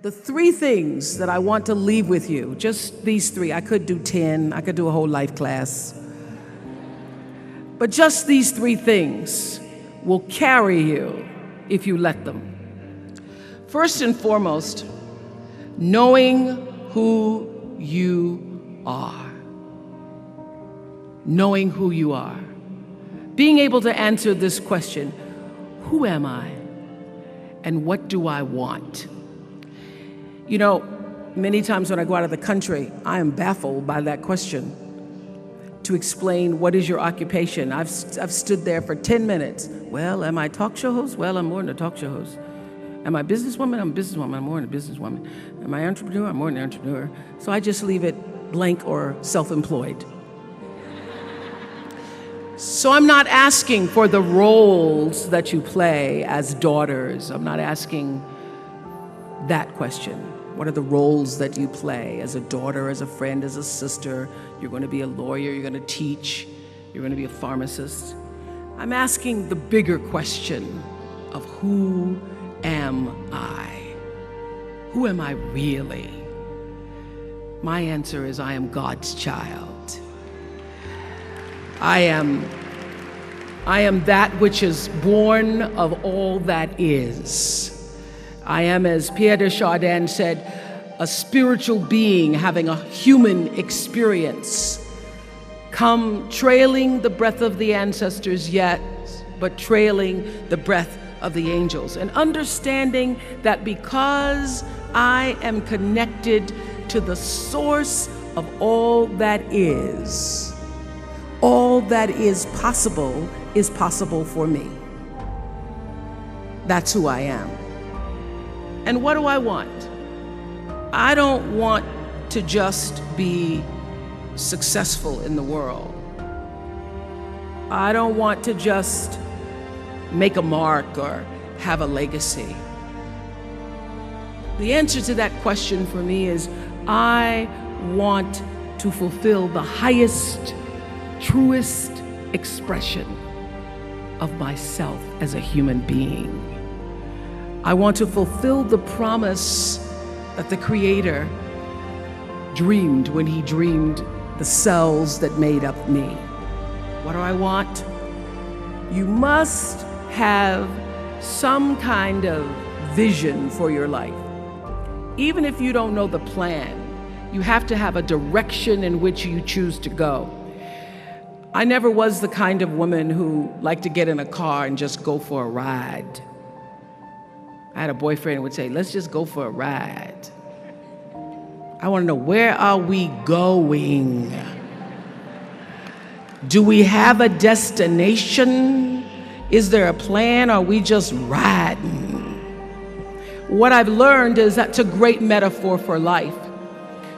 The three things that I want to leave with you, just these three. I could do 10, I could do a whole life class. But just these three things will carry you if you let them. First and foremost, knowing who you are. Knowing who you are. Being able to answer this question, who am I and what do I want? You know, many times when I go out of the country, I am baffled by that question. To explain what is your occupation. I've stood there for 10 minutes. Well, am I a talk show host? Well, I'm more than a talk show host. Am I a businesswoman? I'm a businesswoman. I'm more than a businesswoman. Am I an entrepreneur? I'm more than an entrepreneur. So I just leave it blank or self-employed. So I'm not asking for the roles that you play as daughters. I'm not asking that question. What are the roles that you play as a daughter, as a friend, as a sister? You're going to be a lawyer, you're going to teach, you're going to be a pharmacist. I'm asking the bigger question of who am I? Who am I really? My answer is I am God's child. I am that which is born of all that is. I am, as Pierre de Chardin said, a spiritual being having a human experience, come trailing the breath of the ancestors yet, but trailing the breath of the angels, and understanding that because I am connected to the source of all that is possible for me. That's who I am. And what do I want? I don't want to just be successful in the world. I don't want to just make a mark or have a legacy. The answer to that question for me is I want to fulfill the highest, truest expression of myself as a human being. I want to fulfill the promise that the Creator dreamed when He dreamed the cells that made up me. What do I want? You must have some kind of vision for your life. Even if you don't know the plan, you have to have a direction in which you choose to go. I never was the kind of woman who liked to get in a car and just go for a ride. I had a boyfriend who would say, let's just go for a ride. I want to know, where are we going? Do we have a destination? Is there a plan? Or are we just riding? What I've learned is that's a great metaphor for life.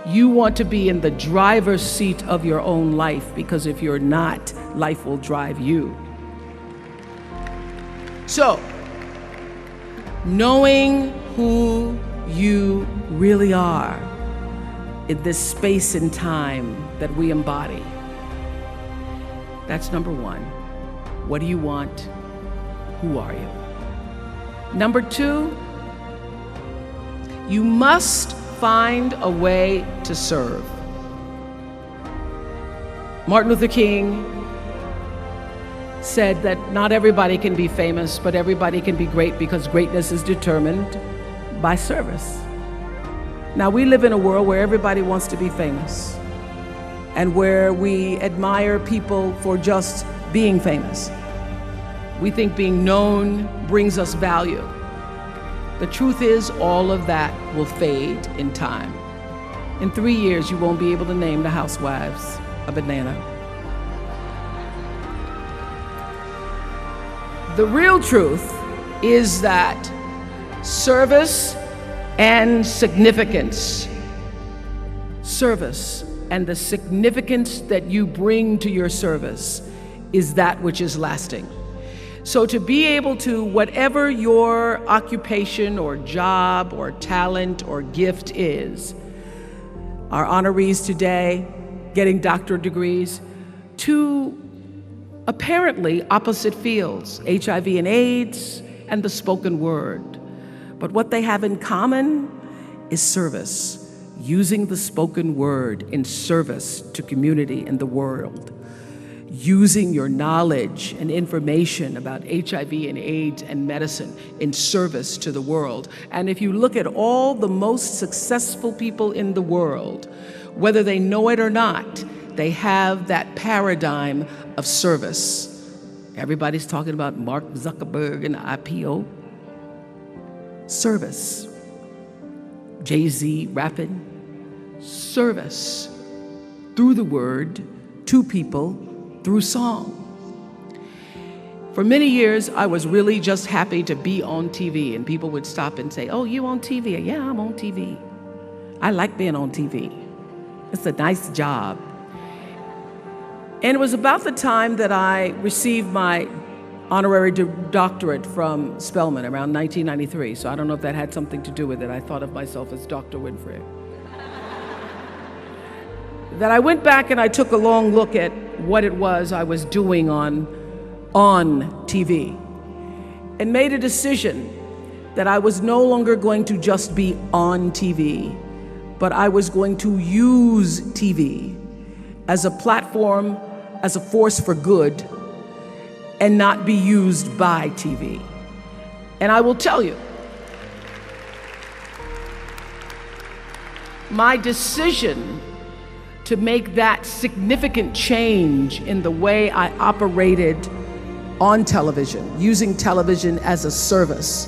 You want to be in the driver's seat of your own life, because if you're not, life will drive you. So, knowing who you really are in this space and time that we embody. That's number one. What do you want? Who are you? Number two, you must find a way to serve. Martin Luther King said that not everybody can be famous, but everybody can be great, because greatness is determined by service. Now, we live in a world where everybody wants to be famous and where we admire people for just being famous. We think being known brings us value. The truth is, all of that will fade in time. In 3 years, you won't be able to name the housewives a banana. The real truth is that service and significance, service and the significance that you bring to your service is that which is lasting. So to be able to, whatever your occupation or job or talent or gift is, our honorees today getting doctorate degrees, to apparently opposite fields, HIV and AIDS and the spoken word. But what they have in common is service. Using the spoken word in service to community and the world. Using your knowledge and information about HIV and AIDS and medicine in service to the world. And if you look at all the most successful people in the world, whether they know it or not, they have that paradigm of service. Everybody's talking about Mark Zuckerberg and IPO. Service. Jay-Z rapping. Service. Through the word, to people, through song. For many years, I was really just happy to be on TV, and people would stop and say, "Oh, you on TV?" "Yeah, I'm on TV. I like being on TV. It's a nice job." And it was about the time that I received my honorary doctorate from Spelman around 1993. So I don't know if that had something to do with it. I thought of myself as Dr. Winfrey. That I went back and I took a long look at what it was I was doing on TV and made a decision that I was no longer going to just be on TV, but I was going to use TV as a platform, as a force for good, and not be used by TV. And I will tell you, my decision to make that significant change in the way I operated on television, using television as a service,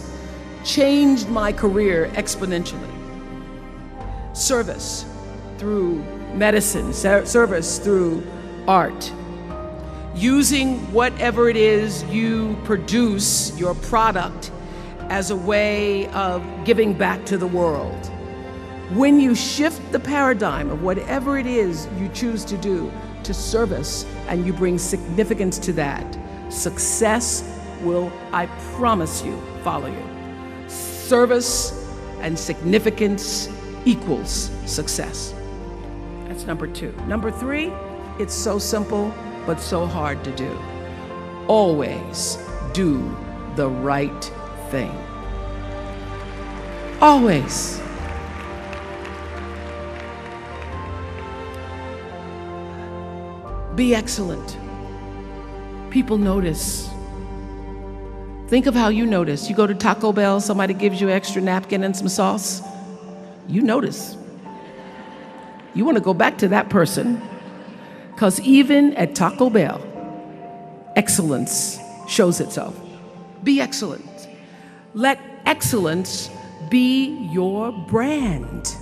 changed my career exponentially. Service through medicine, service through art. Using whatever it is you produce, your product, as a way of giving back to the world. When you shift the paradigm of whatever it is you choose to do to service, and you bring significance to that, success will, I promise you, follow you. Service and significance equals success. That's number 2. Number 3, it's so simple, but so hard to do. Always do the right thing. Always. Be excellent. People notice. Think of how you notice. You go to Taco Bell, somebody gives you an extra napkin and some sauce. You notice. You want to go back to that person, because even at Taco Bell, excellence shows itself. Be excellent. Let excellence be your brand.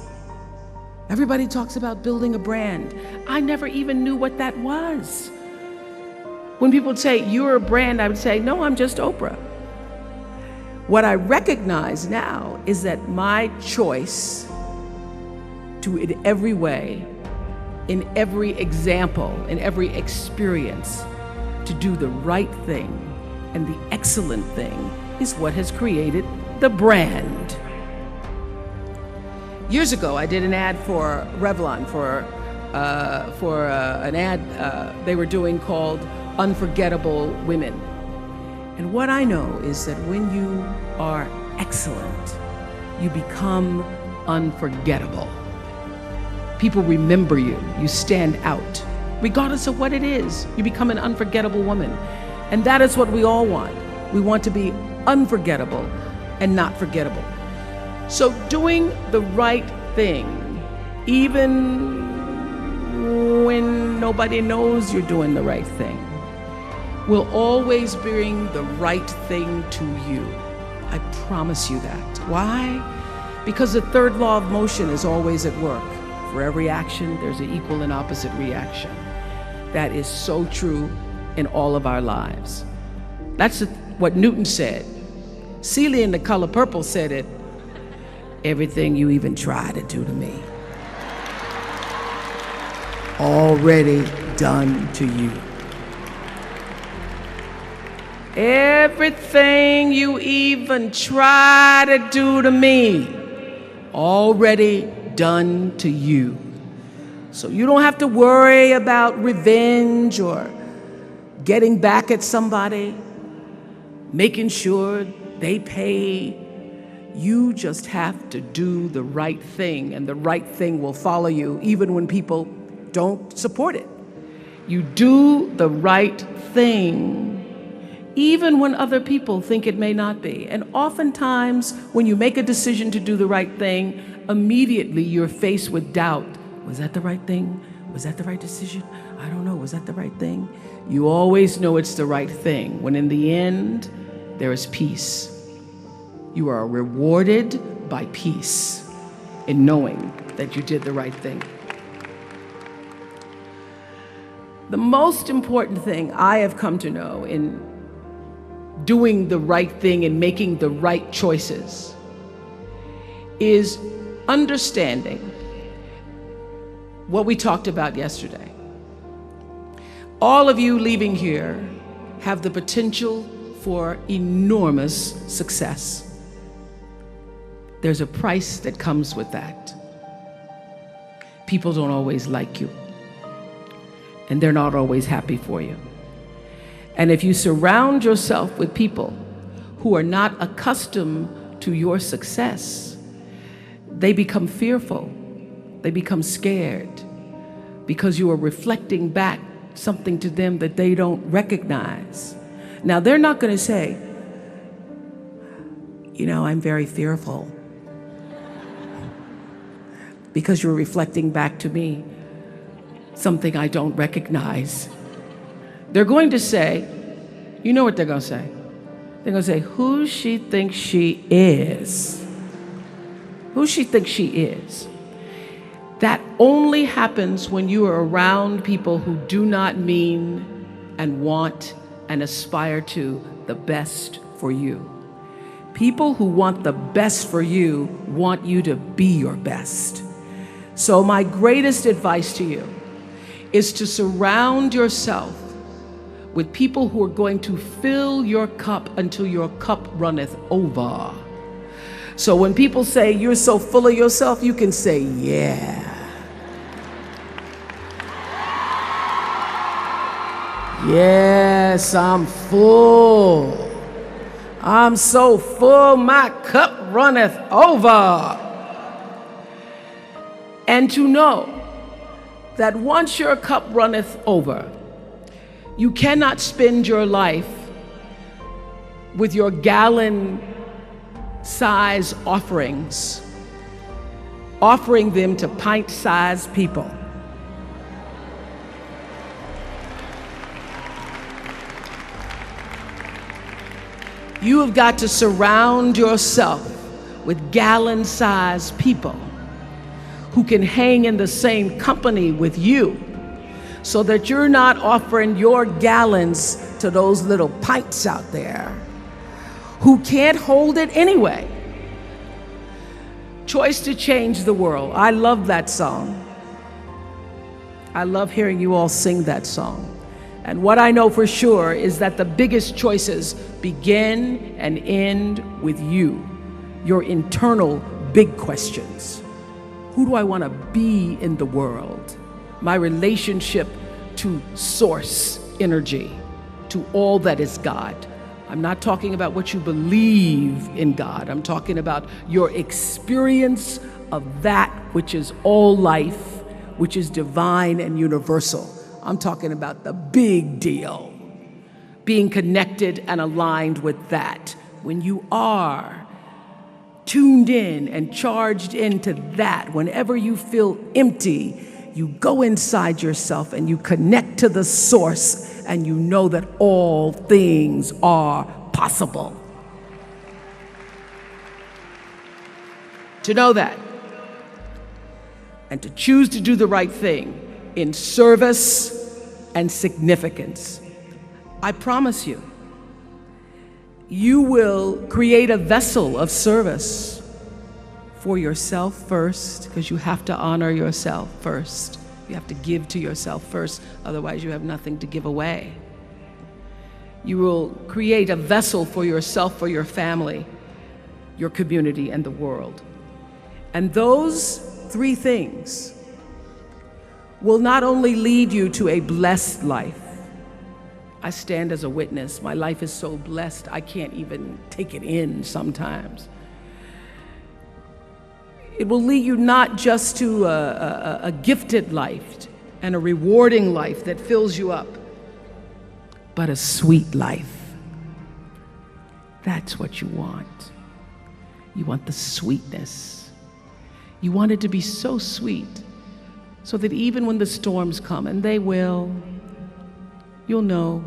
Everybody talks about building a brand. I never even knew what that was. When people say, "You're a brand," I would say, "No, I'm just Oprah." What I recognize now is that my choice to, in every way, in every example, in every experience, to do the right thing and the excellent thing is what has created the brand. Years ago, I did an ad for Revlon for an ad they were doing called Unforgettable Women. And what I know is that when you are excellent, you become unforgettable. People remember you. You stand out. Regardless of what it is, you become an unforgettable woman. And that is what we all want. We want to be unforgettable and not forgettable. So doing the right thing, even when nobody knows you're doing the right thing, will always bring the right thing to you. I promise you that. Why? Because the third law of motion is always at work. For every action, there's an equal and opposite reaction. That is so true in all of our lives. That's what Newton said. Celia in The Color Purple said it. Everything you even try to do to me, already done to you. Everything you even try to do to me, already done to you. So you don't have to worry about revenge or getting back at somebody, making sure they pay You just have to do the right thing, and the right thing will follow you even when people don't support it. You do the right thing even when other people think it may not be. And oftentimes, when you make a decision to do the right thing, immediately you're faced with doubt. Was that the right thing? Was that the right decision? I don't know. Was that the right thing? You always know it's the right thing, when in the end, there is peace. You are rewarded by peace in knowing that you did the right thing. The most important thing I have come to know in doing the right thing and making the right choices is understanding what we talked about yesterday. All of you leaving here have the potential for enormous success. There's a price that comes with that. People don't always like you, and they're not always happy for you. And if you surround yourself with people who are not accustomed to your success, they become fearful, they become scared, because you are reflecting back something to them that they don't recognize. Now, they're not going to say, you know, I'm very fearful, because you're reflecting back to me something I don't recognize. They're going to say, you know what they're going to say? They're going to say, who she thinks she is. Who she thinks she is. That only happens when you are around people who do not mean and want and aspire to the best for you. People who want the best for you want you to be your best. So my greatest advice to you is to surround yourself with people who are going to fill your cup until your cup runneth over. So when people say you're so full of yourself, you can say, yeah. Yes, I'm full. I'm so full, my cup runneth over. And to know that once your cup runneth over, you cannot spend your life with your gallon-size offerings, offering them to pint-sized people. You have got to surround yourself with gallon-sized people who can hang in the same company with you, so that you're not offering your gallons to those little pints out there who can't hold it anyway. Choice to Change the World. I love that song. I love hearing you all sing that song. And what I know for sure is that the biggest choices begin and end with you, your internal big questions. Who do I want to be in the world? My relationship to source energy, to all that is God. I'm not talking about what you believe in God. I'm talking about your experience of that which is all life, which is divine and universal. I'm talking about the big deal, being connected and aligned with that. When you are tuned in and charged into that, whenever you feel empty, you go inside yourself and you connect to the source, and you know that all things are possible. To know that, and to choose to do the right thing in service and significance, I promise you, you will create a vessel of service for yourself first, because you have to honor yourself first. You have to give to yourself first, otherwise you have nothing to give away. You will create a vessel for yourself, for your family, your community, and the world. And those three things will not only lead you to a blessed life. I stand as a witness. My life is so blessed, I can't even take it in sometimes. It will lead you not just to a gifted life and a rewarding life that fills you up, but a sweet life. That's what you want. You want the sweetness. You want it to be so sweet so that even when the storms come, and they will, you'll know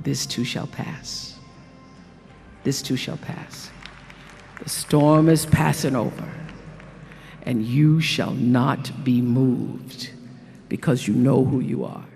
this too shall pass. This too shall pass. The storm is passing over, and you shall not be moved because you know who you are.